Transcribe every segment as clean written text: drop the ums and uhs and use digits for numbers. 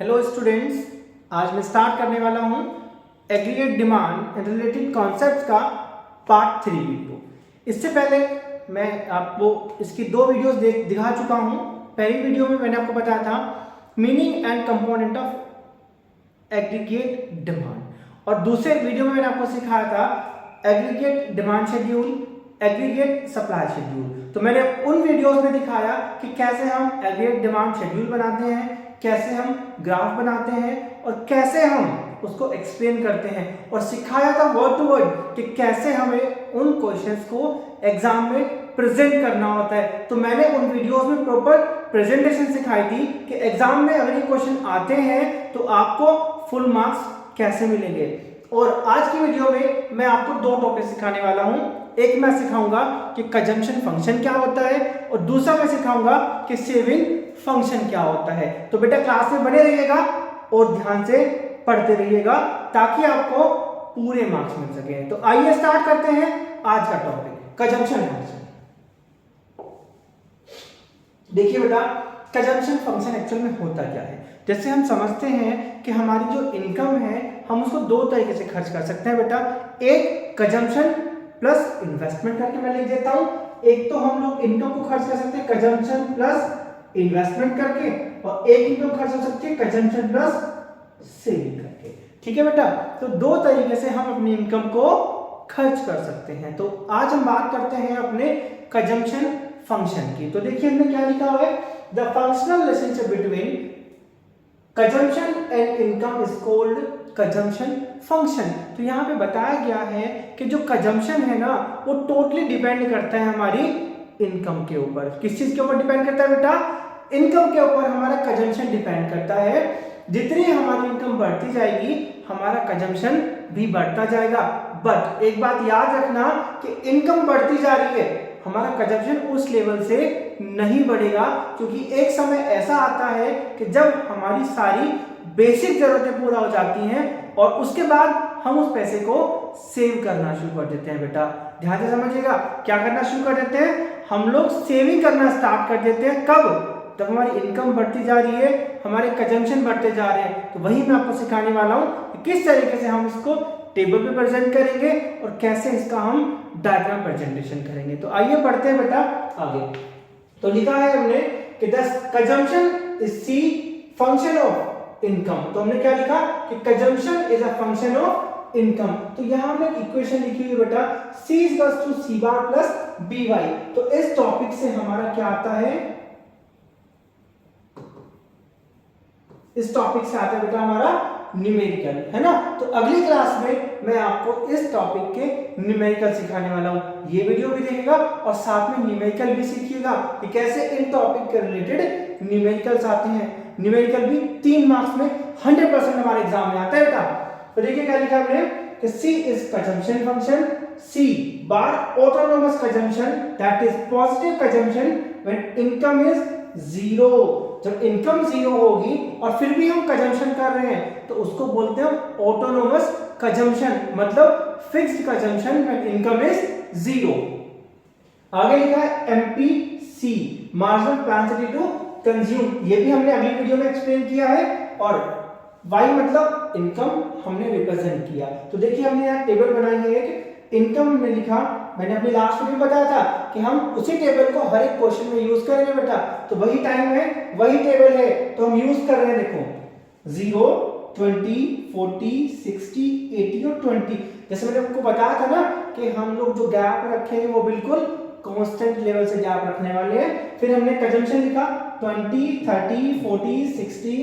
Hello students, आज मैं start करने वाला हूं aggregate demand and related concepts का पार्ट 3 वीडियो। इससे पहले मैं आपको इसकी दो वीडियोस दिखा चुका हूं। पहली वीडियो में मैंने आपको बताया था meaning and component of aggregate demand और दूसरे वीडियो में मैंने आपको सिखाया था aggregate demand schedule, aggregate supply schedule. तो मैंने उन वीडियोस में दिखाया कि कैसे हम एग्रीगेट डिमांड शेड्यूल बनाते हैं, कैसे हम ग्राफ बनाते हैं और कैसे हम उसको एक्सप्लेन करते हैं, और सिखाया था वर्ड टू वर्ड कि कैसे हमें उन क्वेश्चंस को एग्जाम में प्रेजेंट करना होता है। तो मैंने उन वीडियोस में प्रॉपर प्रेजेंटेशन सिखाई थी कि एग्जाम में अगर ये क्वेश्चन आते हैं तो आपको फुल मार्क्स कैसे मिलेंगे। और आज की वीडियो में मैं आपको दो टॉपिक सिखाने वाला हूं। एक मैं सिखाऊंगा कि कंजम्पशन फंक्शन क्या होता है और दूसरा मैं सिखाऊंगा कि सेविंग फंक्शन क्या होता है। तो बेटा क्लास में बने रहिएगा और ध्यान से पढ़ते रहिएगा ताकि आपको पूरे मार्क्स मिल सके। तो आइए स्टार्ट करते हैं आज का टॉपिक, कंजम्पशन फंक्शन। देखिए बेटा, कंजम्पशन फंक्शन एक्चुअल में होता क्या है। जैसे हम समझते हैं कि हमारी जो इनकम है हम उसको दो तरीके से खर्च कर सकते हैं बेटा। एक कंजम्पशन प्लस इन्वेस्टमेंट करके मैं लिख देता हूं। एक तो हम लोग इनकम को खर्च कर सकते हैं कंजम्पशन प्लस इन्वेस्टमेंट करके, और एक इनकम खर्च हो सकती है कंजम्पशन प्लस सेविंग करके। ठीक है बेटा, तो दो तरीके से हम अपनी इनकम को खर्च कर सकते हैं। तो आज हम बात करते हैं अपने कंजम्पशन फंक्शन की। तो देखिए हमने क्या लिखा हुआ है, the functional relationship between consumption and income is called consumption function. तो यहाँ पे बताया गया है कि जो कंजम्पशन है ना वो टोटली डिपेंड करता है हमारी इनकम के ऊपर। किस चीज के ऊपर डिपेंड करता है बेटा? इनकम के ऊपर हमारा कंजम्पशन डिपेंड करता है। जितनी हमारी इनकम बढ़ती जाएगी हमारा कंजम्पशन भी बढ़ता जाएगा। बट एक बात याद रखना कि इनकम बढ़ती जा रही है, हमारा कंजम्पशन उस लेवल से नहीं बढ़ेगा, क्योंकि एक समय ऐसा आता है कि जब हमारी सारी बेसिक जरूरतें पूरा हो जाती हैं और उसके बाद हम उस पैसे को सेव करना शुरू कर देते हैं। बेटा ध्यान से समझिएगा, क्या करना शुरू कर देते हैं? हम लोग सेविंग करना स्टार्ट कर देते हैं। कब? जब हमारी इनकम बढ़ती जा रही है, हमारे कंजम्पशन बढ़ते जा रहे हैं। तो वही मैं आपको सिखाने वाला हूं कि किस तरीके से हम इसको टेबल पे प्रेजेंट करेंगे और कैसे इसका हम डायग्राम प्रेजेंटेशन करेंगे। तो आइए पढ़ते हैं बेटा आगे। तो लिखा है हमने कि the consumption is C function of income. तो हमने क्या लिखा कि consumption is a function of income. तो यहां हमने इक्वेशन लिखी हुई बेटा, c is equals to c bar plus by। तो इस टॉपिक से हमारा क्या आता है, इस टॉपिक से आता है बेटा हमारा न्यूमेरिकल, है ना। तो अगली क्लास में मैं आपको इस टॉपिक के न्यूमेरिकल सिखाने वाला हूं। ये वीडियो भी देखिएगा और साथ में न्यूमेरिकल भी सीखिएगा कि कैसे इन टॉपिक के रिलेटेड न्यूमेरिकल्स आते हैं। न्यूमेरिकल भी 3 मार्क्स में 100% हमारे एग्जाम में आता है बेटा। तो देखिए क्या लिखा हमने कि c is consumption function, c bar autonomous consumption that is positive consumption when income is 0। जब इनकम 0 होगी और फिर भी हम कंजम्पशन कर रहे हैं तो उसको बोलते हैं ऑटोनोमस कंजम्पशन, मतलब fixed consumption when income is 0। आगे लिखा है MPC मार्जिनल प्लांसिटी टू कंज्यूम। ये भी हमने अगली वीडियो में एक्सप्लेन किया है, और Y मतलब इनकम हमने रिप्रेजेंट किया। तो देखिए हमने यहाँ टेबल बनाई है कि इनकम में लिखा, मैंने अपनी लास्ट वीडियो में बताया था कि हम उसी टेबल को हर एक क्वेश्चन में यूज करेंगे बेटा। तो वही टाइम है, वही टेबल है, तो हम यूज कर रहे हैं। देखो 0, 20, 40, 60, 80 और 20। जैसे मैंने आपको बताया था ना कि हम लोग जो गैप रखेंगे वो बिल्कुल कांस्टेंट लेवल से गैप रखने वाले हैं। फिर हमने कंजम्पशन लिखा 20, 30, 40, 60,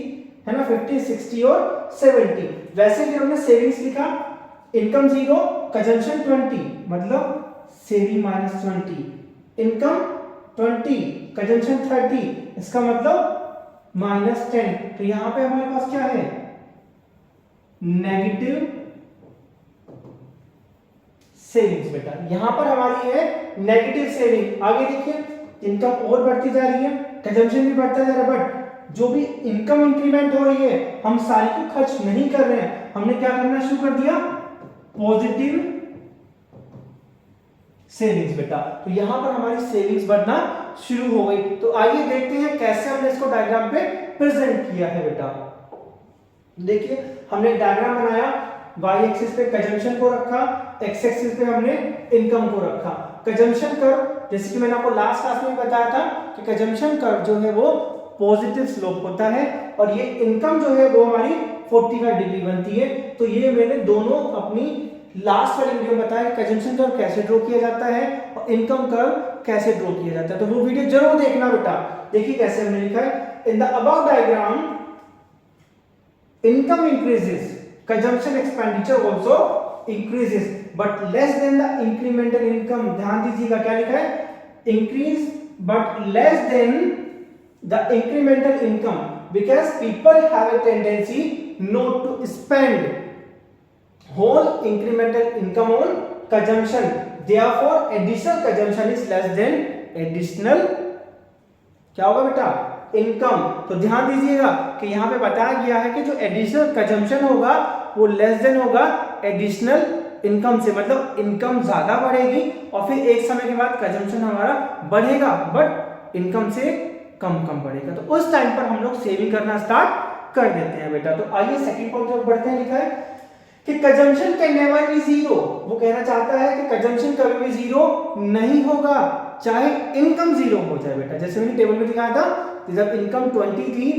है ना, 50, 60 और 70। वैसे फिर हमने सेविंग्स लिखा, इनकम 0, कंजम्पशन 20, मतलब सेविंग -20, इनकम 20, कंजम्पशन 30, इसका मतलब -10। तो यहां पे हमारे पास क्या है, नेगेटिव सेविंग्स बेटा। यहां पर हमारी है नेगेटिव सेविंग। आगे देखिए इनकम और बढ़ती जा रही है, कंजम्पशन भी बढ़ता जा रहा है, बट जो भी इनकम इंक्रीमेंट हो रही है हम सारी को खर्च नहीं कर रहे हैं। हमने क्या करना शुरू कर दिया, पॉजिटिव सेविंग्स बेटा। तो यहां पर हमारी सेविंग्स बढ़ना शुरू हो गई। तो आइए देखते हैं कैसे हमने इसको डायग्राम पे प्रेजेंट किया है बेटा। देखिए हमने डायग्राम बनाया, वाई एक्सिस पे कंजम्पशन को रखा, एक्स एक्सिस पे हमने इनकम को रखा। कंजम्पशन कर्व, जैसे कि मैंने आपको लास्ट क्लास में बताया था कि कंजम्पशन कर्व जो है वो पॉजिटिव स्लोप होता है और ये इनकम जो है वो हमारी 45 डिग्री बनती है। तो ये मैंने दोनों अपनी लास्ट वाली वीडियो में बताया कि कंजम्पशन कर्व कैसे ड्रॉ किया जाता है और इनकम कर्व कैसे ड्रॉ किया जाता है, तो वो वीडियो जरूर देखना बेटा। देखिए कैसे हमने लिखा है, in the above diagram income increases, consumption expenditure also increases but less than the incremental income. ध्यान दीजिएगा क्या लिखा है, increase but less than the incremental income because people have a tendency not to spend whole incremental income on consumption, therefore additional consumption is less than additional क्या होगा बेटा, income. तो ध्यान दीजिएगा कि यहाँ पे बताया गया है कि जो एडिशनल कंजम्पशन होगा वो लेस देन होगा एडिशनल इनकम से, मतलब इनकम ज्यादा बढ़ेगी और फिर एक समय के बाद कंजम्पशन हमारा बढ़ेगा बट इनकम से कम बढ़ेगा। तो उस टाइम पर हम लोग सेविंग करना स्टार्ट कर देते हैं बेटा। तो आइए सेकंड पॉइंट पर बढ़ते हैं। लिखा है कि consumption can never be zero, वो कहना चाहता है कि कंजम्पशन कभी भी जीरो नहीं होगा चाहे इनकम जीरो हो जाए बेटा। जैसे मैंने टेबल में दिखाया था कि जब इनकम 20 थी,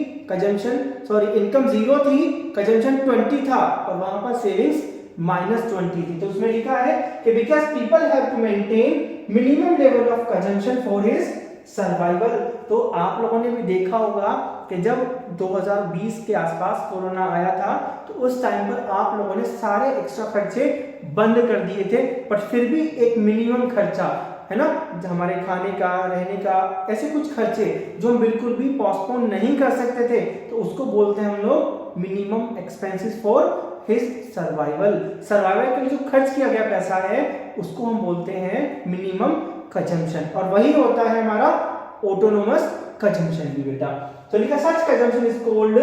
इनकम जीरो थी, कंजम्पशन 20 था और वहां पर सेविंग्स -20 थी। तो उसमें लिखा है कि because people have to maintain minimum level of consumption for his survival. तो आप लोगों ने भी देखा होगा कि जब 2020 के आसपास कोरोना आया था तो उस टाइम पर आप लोगों ने सारे एक्स्ट्रा खर्चे बंद कर दिए थे, बट फिर भी एक मिनिमम खर्चा है ना, हमारे खाने का, रहने का, ऐसे कुछ खर्चे जो हम बिल्कुल भी पोस्टपोन नहीं कर सकते थे, तो उसको बोलते हैं हम लोग minimum expenses for his survival. Survival के लिए जो खर्च किया गया पैसा है उसको हम बोलते हैं मिनिमम कंजम्पशन, और वही होता है हमारा ऑटोनोमस कंजम्पशन भी बेटा। तो लिखा such consumption is called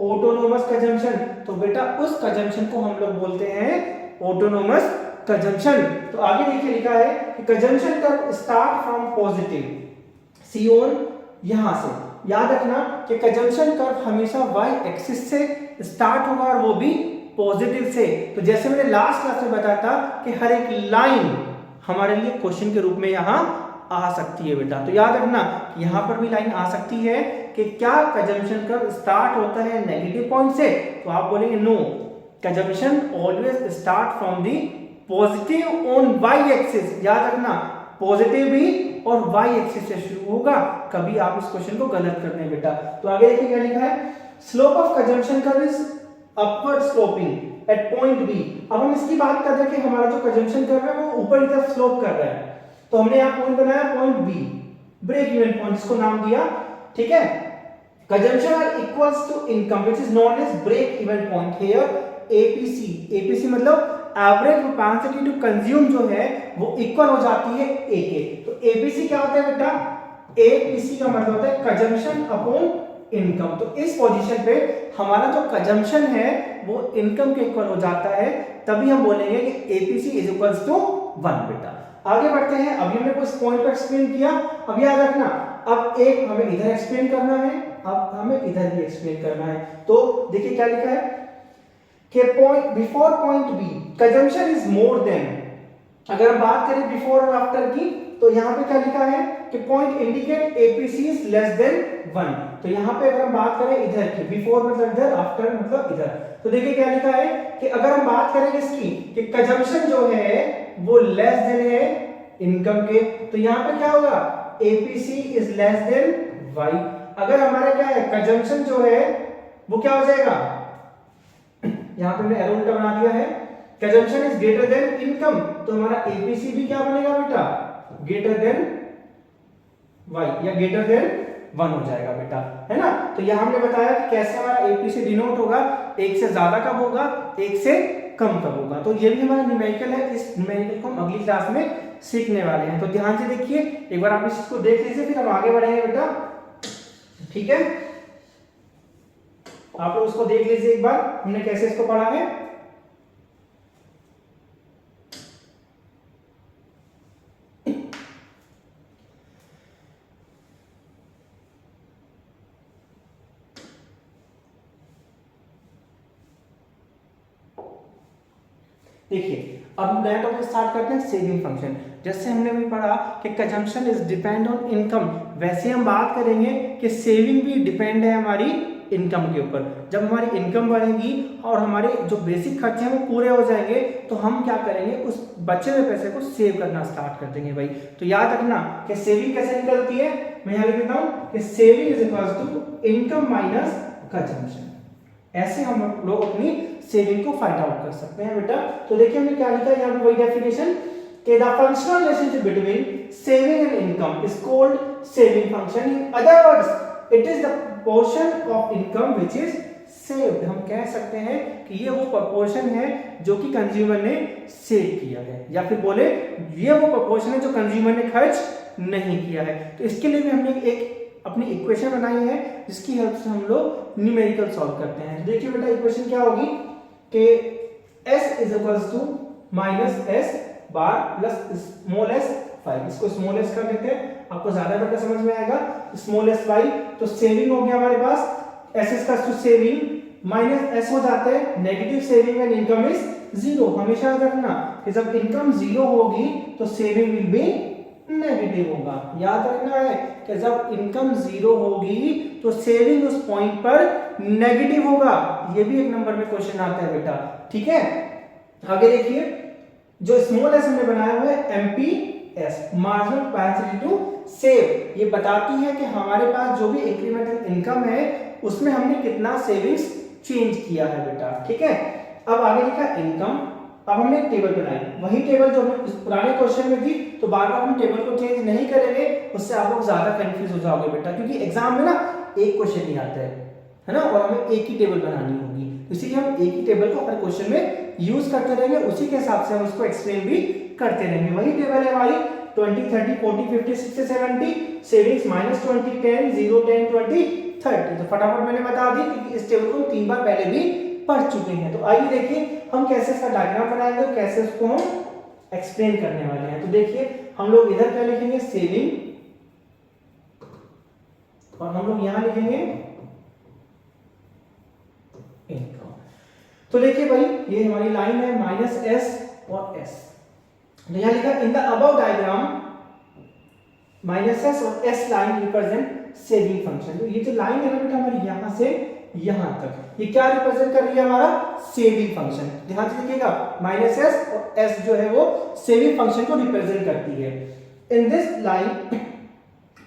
autonomous consumption. तो बेटा उस कंजम्पशन को हम लोग बोलते हैं ऑटोनोमस कंजम्पशन। तो आगे देखिए लिखा है कि consumption curve start from positive C on, यहां से याद रखना कि कंजम्पशन कर्व हमेशा वाई एक्सिस से स्टार्ट होगा और वो भी पॉजिटिव से। तो जैसे मैंने लास्ट क्लास में बताया था कि हर एक लाइन हमारे लिए क्वेश्चन के रूप में यहां आ सकती है बेटा। तो याद रखना यहां पर भी लाइन आ सकती है कि क्या कंजम्पशन कर्व स्टार्ट होता है नेगेटिव पॉइंट से, तो आप बोलेंगे no, consumption always start from the positive on Y axis. याद रखना पॉजिटिव भी और वाई एक्सिस से शुरू होगा, कभी आप इस क्वेश्चन को गलत कर दें बेटा। तो आगे देखिए क्या लिखा है, slope of consumption curve is upward sloping at point B. अब हम इसकी बात कर रहे हैं कि हमारा जो कंजम्पशन कर्व है वो ऊपर की तरफ स्लोप कर रहा है, तो हमने यहां पॉइंट बनाया point B, break even point इसको नाम दिया, ठीक है। Consumption are equals to income which is known as break even point here APC. APC मतलब एवरेज प्रोपेंसिटी टू कंज्यूम जो है वो इक्वल हो जाती है ए के। तो एपीसी क्या होता है बेटा, एपीसी का मतलब होता है कंजम्पशन अपॉन इनकम। तो इस पोजीशन पे हमारा जो कंजम्पशन है वो इनकम के इक्वल हो जाता है, तभी हम बोलेंगे कि एपीसी इज इक्वल्स टू 1 बेटा। आगे बढ़ते हैं, अभी हमने कुछ पॉइंट को एक्सप्लेन किया, अब याद रखना अब एक हमें इधर एक्सप्लेन करना है, अब हमें इधर भी एक्सप्लेन करना है। तो देखिए क्या लिखा है कि point before point B consumption is more than, अगर हम बात करें बिफोर और आफ्टर की तो यहां पे क्या लिखा है कि point indicate APC is less then 1। तो यहां पे अगर हम बात करें इधर की, बिफोर मतलब इधर, आफ्टर मतलब इधर, तो देखिए क्या लिखा है कि अगर हम बात करें इसकी कि कंजम्पशन जो है वो लेस देन है इनकम के, तो यहां पे क्या होगा APC is less than Y. अगर हमारा क्या है कंजम्पशन जो है वो क्या हो जाएगा, यहां पे मैंने एरो उल्टा बना दिया है, consumption is greater than income, तो हमारा एपीसी भी क्या बनेगा बेटा, ग्रेटर देन वाई या ग्रेटर देन 1 हो जाएगा बेटा, है ना। तो यहां हमने बताया कि कैसे हमारा एपीसी डिनोट होगा, एक से ज्यादा कब होगा, एक से कम कब होगा। तो ये भी हमारा न्यूमेरिकल है, इस न्यूमेरिकल को हम अगली क्लास में सीखने वाले हैं। तो ध्यान से देखिए, एक बार आप इसको देख लीजिए फिर हम आगे बढ़ेंगे बेटा, ठीक है। आप लोग उसको देख लीजिए एक बार, हमने कैसे इसको पढ़ा है। देखिए अब नया टॉपिक स्टार्ट करते हैं, सेविंग फंक्शन। जैसे हमने भी पढ़ा कि consumption is depend on income, वैसे हम बात करेंगे कि सेविंग भी डिपेंड है हमारी इनकम के ऊपर। जब हमारी इनकम बढ़ेगी और हमारे जो बेसिक खर्चे हैं वो पूरे हो जाएंगे तो हम क्या करेंगे, उस बचे हुए पैसे को सेव करना स्टार्ट कर देंगे भाई। तो याद रखना कि सेविंग कैसे निकलती है, मैं यहाँ लिख देता हूँ कि saving is equal to income minus consumption. ऐसे हम लोग अपनी सेविंग को फाइंड आउट कर सकते हैं बेटा। तो देखिए हमने क्या लिखा है यहाँ पे, वही डेफिनेशन कि the functional relationship between saving and income is called saving function. In other words it is the portion of income which is saved. हम कह सकते हैं कि ये वो प्रोपोर्शन है जो कि कंज्यूमर ने सेव किया है, या फिर बोले ये वो प्रोपोर्शन है जो कंज्यूमर ने खर्च नहीं किया है। तो इसके लिए भी हमने एक अपनी इक्वेशन बनाई है जिसकी हेल्प से हम लोग न्यूमेरिकल सॉल्व करते हैं। देखिए बेटा इक्वेशन क्या होगी कि s is equals to minus S bar plus small S 5। इसको स्मॉल एस कर देते हैं, आपको ज्यादा बेटा समझ में आएगा। स्मॉल एस 5 तो सेविंग हो गया हमारे पास, S is to saving minus S हो जाते हैं negative saving and income is zero. हमेशा याद रखना कि जब इनकम जीरो होगी तो सेविंग विल बी नेगेटिव होगा। याद रखना है कि जब इनकम जीरो होगी तो सेविंग उस पॉइंट पर नेगेटिव होगा। ये भी एक नंबर में क्वेश्चन आता है बेटा, ठीक है। आगे देखिए जो स्मॉल एस हमने बनाया हुआ है MPS, marginal capacity to save, ये बताती है कि हमारे पास जो भी इंक्रीमेंटल इनकम है उसमें हमने कितना सेविंग्स चेंज किया है बेटा, ठीक है। अब आगे लिखा इनकम। अब हमने एक टेबल बनाई, वही टेबल जो हमने पुराने क्वेश्चन में थी, तो बार बार हम टेबल को चेंज नहीं करेंगे, उससे आप लोग ज्यादा कंफ्यूज हो जाओगे बेटा, क्योंकि एग्जाम में ना एक क्वेश्चन ही आता है ना, और हमें एक ही टेबल बनानी होगी। इसीलिए हम एक ही टेबल को हर क्वेश्चन में यूज करते रहेंगे, उसी के हिसाब से हम उसको एक्सप्लेन भी करते रहेंगे। वही टेबल है हमारी 20 30 40 50 60 70 सेविंग्स माइनस 20 10 0 10 20 30। तो फटाफट मैंने बता दी क्योंकि इस टेबल को हम 3 बार पहले भी पढ़ चुके हैं। तो आइए देखिए हम कैसे इसका डायग्राम बनाएंगे और कैसे उसको हम एक्सप्लेन करने वाले हैं। तो देखिए हम लोग इधर क्या लिखेंगे, सेविंग, और हम लोग यहां लिखेंगे इनकम। तो देखिए भाई ये हमारी लाइन है माइनस एस और एस। तो यहां लिखा in the above diagram minus S और S line represent saving function. तो ये जो लाइन है ना बेटा हमारी यहां से यहां तक, ये क्या रिप्रेजेंट कर रही है, हमारा सेविंग फंक्शन। ध्यान से देखिएगा माइनस एस और एस जो है वो सेविंग फंक्शन को रिप्रेजेंट करती है। In this line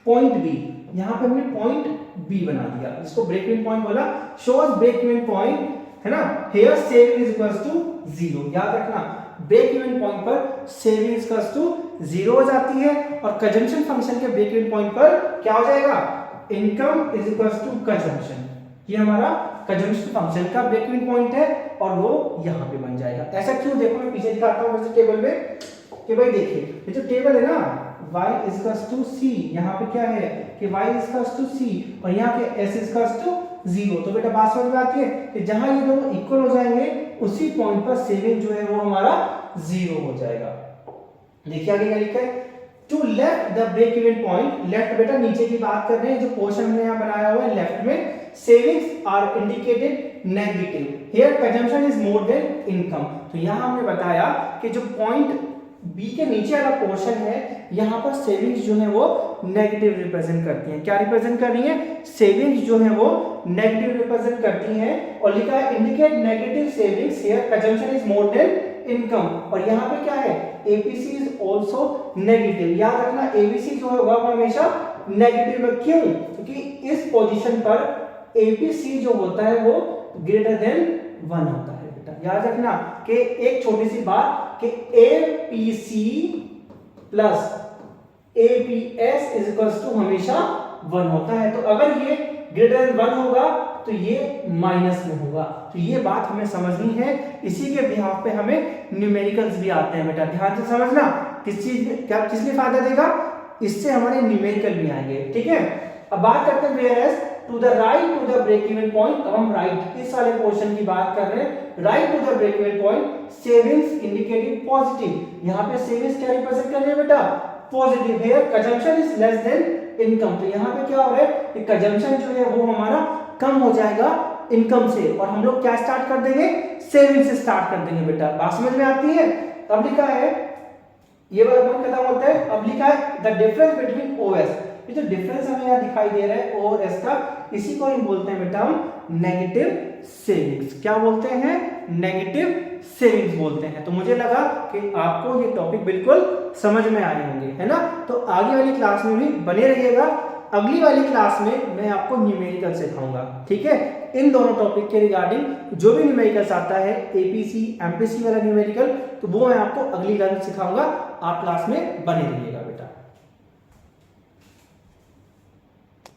point B, यहां पे हमने पॉइंट बी बना दिया, इसको ब्रेक इवन पॉइंट बोला, शोज ब्रेक इवन पॉइंट, है ना। Here saving is equals to zero. याद रखना ब्रेक इवन पॉइंट पर saving is equals to zero हो जाती है, और कंजम्पशन फंक्शन के ब्रेक इवन पॉइंट पर क्या हो जाएगा, income is equals to consumption. ये हमारा कंजम्पशन फंक्शन का ब्रेक इवन पॉइंट है और वो यहां पे बन जाएगा। ऐसा क्यों, देखो मैं पीछे दिखाता हूं वैसे टेबल में कि भाई देखिए ये जो टेबल है ना y is equals to c, यहाँ पे क्या है कि y is equals to c और यहाँ पे s is equals to 0। तो बेटा बात समझ में आती है कि जहां ये दोनों इक्वल हो जाएंगे उसी पॉइंट पर सेविंग जो है वो हमारा 0 हो जाएगा। देखिए आगे क्या लिखा है, to left the break even point, left बेटा नीचे की बात कर रहे हैं, जो पोर्शन हमने यहाँ बनाया हुआ है लेफ्ट में, savings are indicated negative, here consumption is more than income. तो यहाँ हमने बताया कि जो पॉइंट बी के नीचे वाला पोर्शन है यहाँ पर सेविंग्स जो है वो नेगेटिव रिप्रेजेंट करती हैं। क्या रिप्रेजेंट कर रही है, सेविंग्स जो है वो नेगेटिव रिप्रेजेंट करती हैं, और लिखा है indicate negative savings here consumption is more than income. और यहाँ पे क्या है, एपीसी इज आल्सो नेगेटिव। याद रखना एबीसी जो होगा वो हमेशा नेगेटिव है, क्यों, क्योंकि इस पोजीशन पर एपीसी जो होता है वो ग्रेटर देन 1 होता है बेटा। याद रखना कि एक छोटी सी बात कि APC plus APS is equals to हमेशा 1 होता है। तो अगर ये ग्रेटर देन 1 होगा तो ये माइनस में होगा। तो ये बात हमें समझनी है, इसी के बिहाफ पे हमें न्यूमेरिकल्स भी आते हैं बेटा। ध्यान से समझना किस चीज में क्या किस लिए फायदा देगा, इससे हमारे न्यूमेरिकल भी आएंगे, ठीक है। अब बात करते हैं whereas to the right to the break even point. अब हम राइट इस वाले पोर्शन की बात कर रहे हैं, right to the break even point savings indicated positive. यहाँ पे सेविंग्स क्या रिप्रेजेंट कर रहे हैं बेटा, positive. Here consumption is less than income. तो यहाँ पे क्या हो रहा है कि कंजम्पशन जो है वो हमारा कम हो जाएगा इनकम से, और हम लोग क्या स्टार्ट कर देंगे, सेविंग से स्टार्ट कर देंगे बेटा। बात समझ में आती है। अब लिखा है, ये वाला पॉइंट खत्म होता है। अब लिखा है द डिफरेंस बिटवीन ओएस, ये जो डिफरेंस हमें यहाँ दिखाई दे रहा है ओएस का, इसी को हम बोलते हैं बेटा हम नेगेटिव सेविंग्स। क्या बोलते हैं, नेगेटिव सेविंग्स बोलते हैं। तो मुझे लगा कि आपको ये टॉपिक बिल्कुल समझ में आए होंगे, है ना। तो आगे वाली क्लास में भी बने रहिएगा। अगली वाली क्लास में मैं आपको न्यूमेरिकल सिखाऊंगा, ठीक है। इन दोनों टॉपिक के रिगार्डिंग जो भी न्यूमेरिकल्स आता है, एपीसी एमपीसी वाला न्यूमेरिकल, तो वो मैं आपको अगली क्लास में सिखाऊंगा। आप क्लास में बने रहिएगा।